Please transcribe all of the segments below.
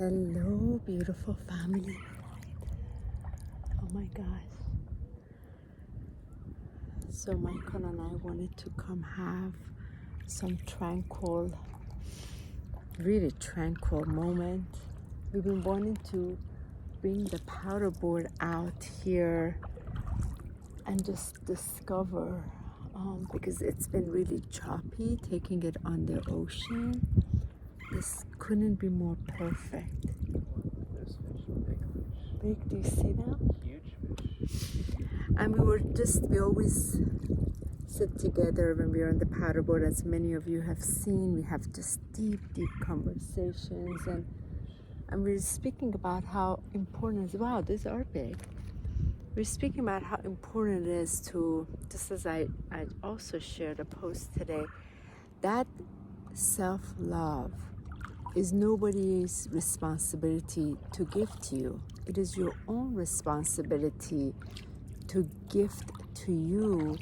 Hello, beautiful family. Oh my God. So Michael and I wanted to come have some tranquil, really tranquil moment. We've been wanting to bring the powder board out here and just discover, because it's been really choppy taking it on the ocean. This couldn't be more perfect. There's fish, big fish. Big, do you see them? Huge fish. And we always sit together when we're on the paddleboard, as many of you have seen. We have just deep conversations, and we're speaking about how important it is. Wow, these are big. We're speaking about how important it is to, just as I also shared a post today, that self-love is nobody's responsibility to give to you. It is your own responsibility to give to you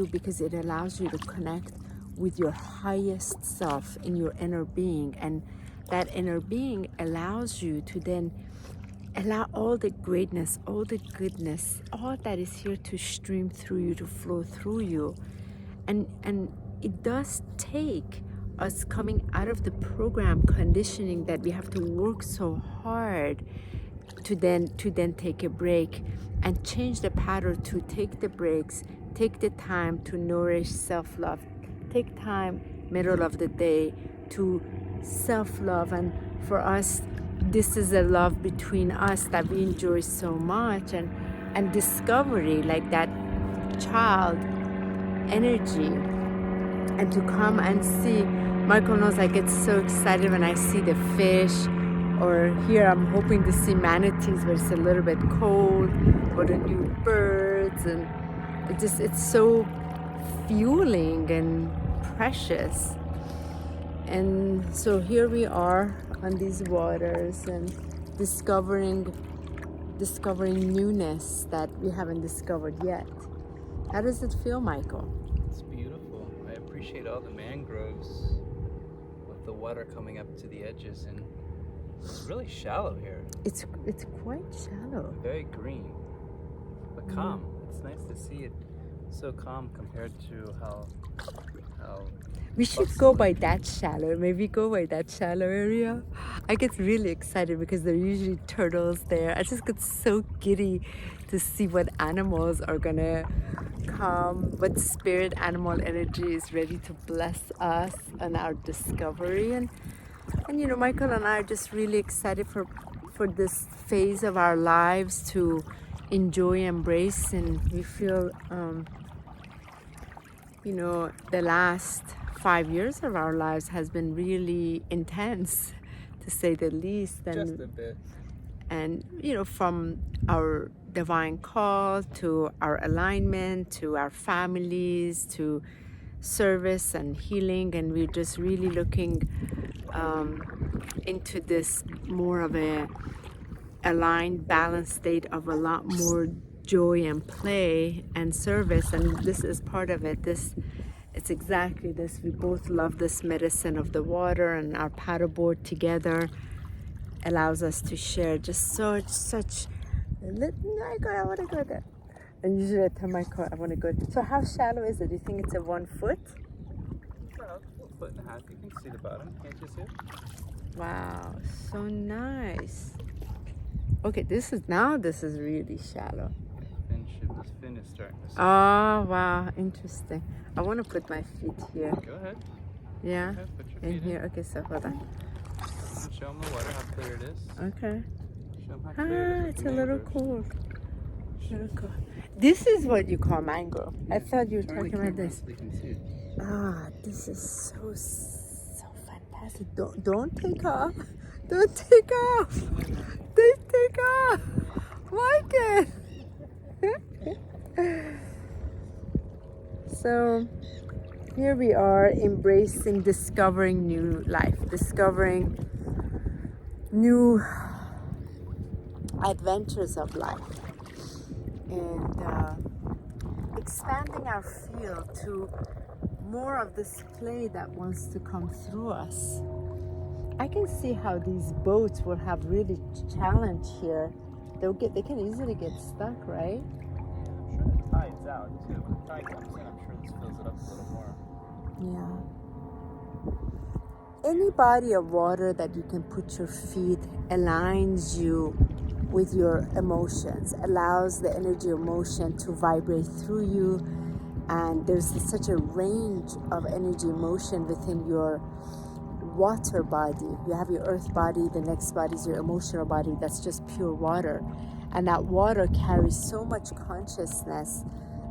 because it allows you to connect with your highest self in your inner being, and that inner being allows you to then allow all the greatness, all the goodness, all that is here to stream through you, to flow through you. And it does take us coming out of the program conditioning that we have to work so hard to then take a break and change the pattern, to take the breaks, take the time to nourish self-love, take time middle of the day to self-love. And for us, this is a love between us that we enjoy so much, and discovery, like that child energy. And to come and see, Michael knows I get so excited when I see the fish, or here I'm hoping to see manatees where it's a little bit cold, or the new birds, and it's so fueling and precious. And so here we are on these waters and discovering newness that we haven't discovered yet. How does it feel, Michael? It's beautiful. I appreciate all the mangroves with the water coming up to the edges, and it's really shallow here. It's quite shallow. Very green, but calm. It's nice to see it so calm compared to how we should go by that shallow. Maybe go by that shallow area. I get really excited because there are usually turtles there. I just get so giddy to see what animals are gonna come, what spirit animal energy is ready to bless us and our discovery. And you know, Michael and I are just really excited for this phase of our lives to enjoy, embrace, and we feel you know, the last 5 years of our lives has been really intense, to say the least. And just a bit. And you know, from our divine call to our alignment to our families to service and healing, and we're just really looking into this more of a aligned, balanced state of a lot more joy and play and service. And this is part of it. It's exactly this. We both love this medicine of the water, and our paddleboard together allows us to share just such. I want to go there. And usually I tell my car I want to go. So how shallow is it? Do you think it's a 1 foot? About a foot and a half. You can see the bottom. Can't you see it? Wow, so nice. Okay, this is really shallow. This fin is starting to. Oh wow, interesting. I want to put my feet here. Go ahead. Yeah, Go ahead, put your in feet here. Okay, so hold on. Show them the water, how clear it is. Okay. Show them how clear it is. It's a little cool. This is what you call mangrove. I thought you were talking about this. They can see it. This is so fantastic. Don't take off. Don't take off. Don't take off. Michael. So here we are, embracing, discovering new life, discovering new adventures of life, and expanding our field to more of this play that wants to come through us. I can see how these boats will have really challenge here. They can easily get stuck, right? I'm sure the tide's out too. When the tide comes in, I'm sure this fills it up a little more. Yeah. Any body of water that you can put your feet aligns you with your emotions, allows the energy of motion to vibrate through you, and there's such a range of energy motion within your water body. You have your earth body, the next body is your emotional body, that's just pure water, and that water carries so much consciousness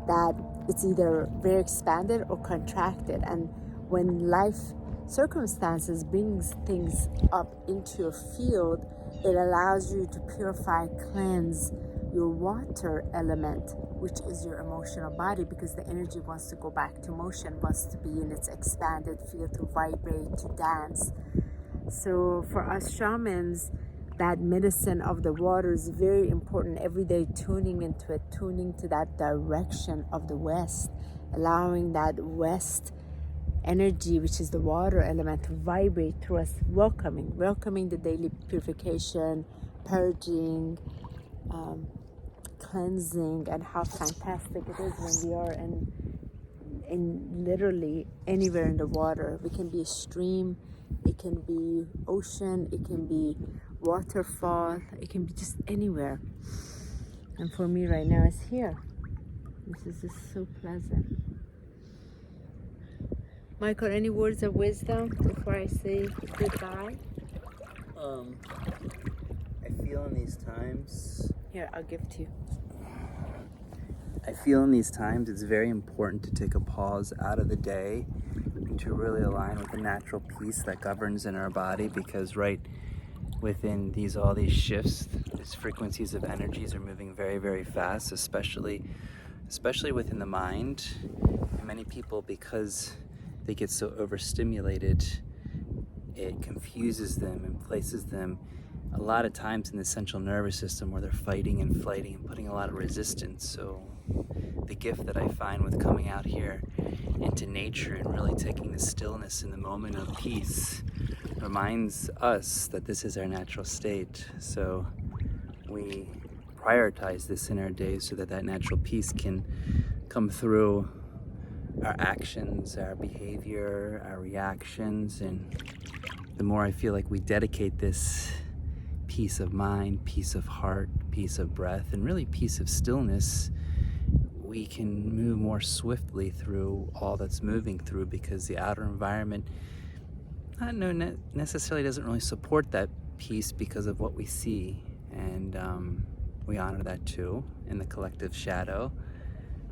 that it's either very expanded or contracted, and when life circumstances brings things up into your field, it allows you to purify, cleanse your water element, which is your emotional body, because the energy wants to go back to motion, wants to be in its expanded field, to vibrate, to dance. So for us shamans, that medicine of the water is very important. Every day tuning into it, tuning to that direction of the west, allowing that west energy, which is the water element, to vibrate through us, welcoming the daily purification, purging, cleansing, and how fantastic it is when we are in literally anywhere in the water. We can be a stream, it can be ocean, it can be waterfall, it can be just anywhere. And for me right now, it's here. This is just so pleasant. Michael, any words of wisdom before I say goodbye? I feel in these times. Here, I'll give to you. I feel in these times it's very important to take a pause out of the day and to really align with the natural peace that governs in our body, because right within all these shifts, these frequencies of energies are moving very, very fast, especially within the mind. And many people, because they get so overstimulated, it confuses them and places them a lot of times in the central nervous system where they're fighting and flighting and putting a lot of resistance. So the gift that I find with coming out here into nature and really taking the stillness in the moment of peace reminds us that this is our natural state. So we prioritize this in our days so that natural peace can come through our actions, our behavior, our reactions. And the more I feel like we dedicate this peace of mind, peace of heart, peace of breath, and really peace of stillness, we can move more swiftly through all that's moving through, because the outer environment necessarily doesn't really support that peace because of what we see. And we honor that too in the collective shadow.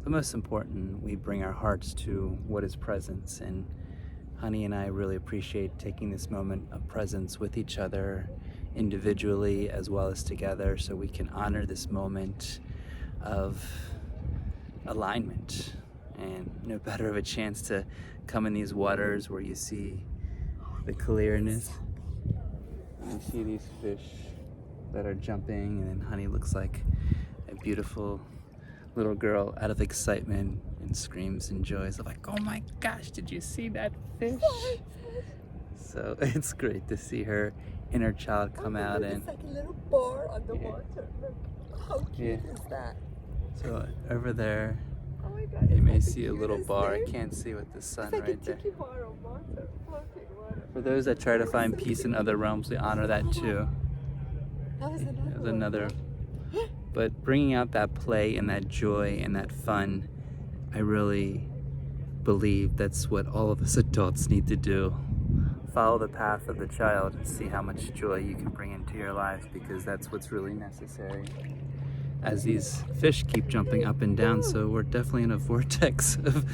But most important, we bring our hearts to what is presence. And Honey and I really appreciate taking this moment of presence with each other, individually as well as together, so we can honor this moment of alignment. And no better of a chance to come in these waters where you see the clearness. You see these fish that are jumping, and then Honey looks like a beautiful little girl out of excitement and screams and joys of like, oh my gosh, did you see that fish? So it's great to see her inner child come out. And it's like a little bar on the water. Look, how cute is that? So over there, oh my God, you may see a little bar. I can't see with the sun it's like right a there. tiki bar of water, floating water. For those that try to find peace in other realms, we honor that too. That was another There's one. another. But bringing out that play and that joy and that fun, I really believe that's what all of us adults need to do. Follow the path of the child and see how much joy you can bring into your lives, because that's what's really necessary. As these fish keep jumping up and down, so we're definitely in a vortex of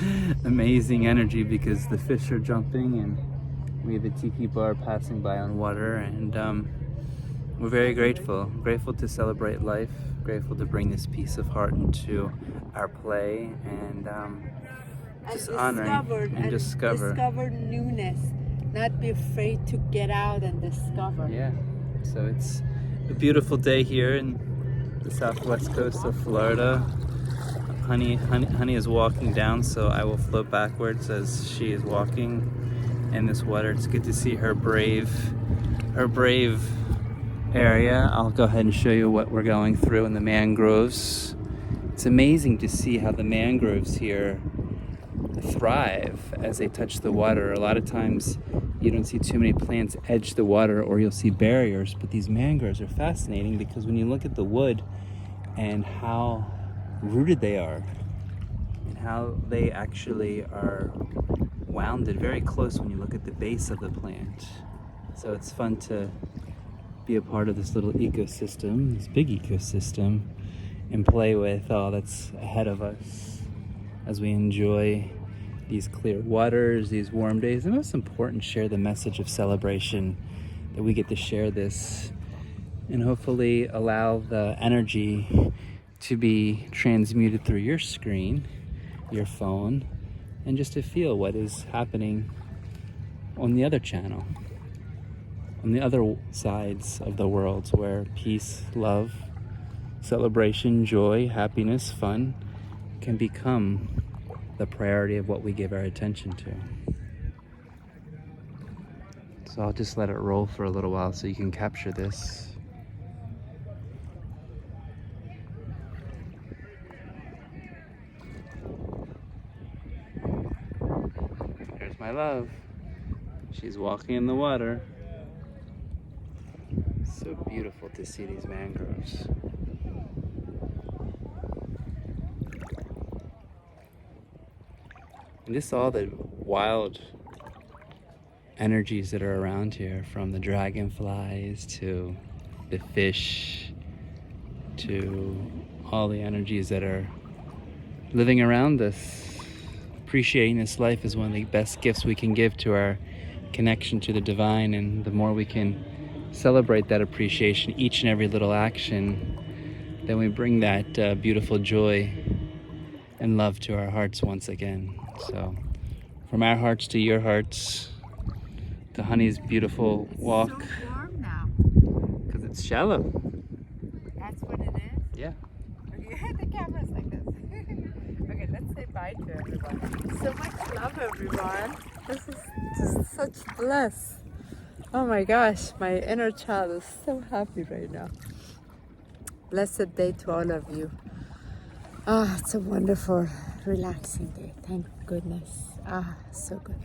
amazing energy because the fish are jumping and we have a tiki bar passing by on water, and we're very grateful to celebrate life, grateful to bring this piece of heart into our play, and just honoring and discover newness. Not be afraid to get out and discover. Yeah, so it's a beautiful day here in the southwest coast of Florida. Honey is walking down, so I will float backwards as she is walking in this water. It's good to see her brave brave area. I'll go ahead and show you what we're going through in the mangroves. It's amazing to see how the mangroves here thrive as they touch the water. A lot of times you don't see too many plants edge the water, or you'll see barriers, but these mangroves are fascinating because when you look at the wood and how rooted they are and how they actually are wounded very close when you look at the base of the plant. So it's fun to be a part of this little ecosystem, this big ecosystem, and play with all that's ahead of us as we enjoy these clear waters, these warm days, and most important, share the message of celebration, that we get to share this and hopefully allow the energy to be transmuted through your screen, your phone, and just to feel what is happening on the other channel, on the other sides of the world, where peace, love, celebration, joy, happiness, fun can become the priority of what we give our attention to. So I'll just let it roll for a little while so you can capture this. There's my love. She's walking in the water. So beautiful to see these mangroves. And just all the wild energies that are around here, from the dragonflies to the fish to all the energies that are living around us. Appreciating this life is one of the best gifts we can give to our connection to the divine, and the more we can celebrate that appreciation, each and every little action, then we bring that beautiful joy and love to our hearts once again. So from our hearts to your hearts, to Honey's beautiful walk. It's so warm now. Because it's shallow. That's what it is? Yeah. Okay, the camera's like this. Okay, let's say bye to everyone. So much love, everyone. This is just such bliss. Oh my gosh, my inner child is so happy right now. Blessed day to all of you. Ah, it's a wonderful, relaxing day. Thank goodness. Ah, so good.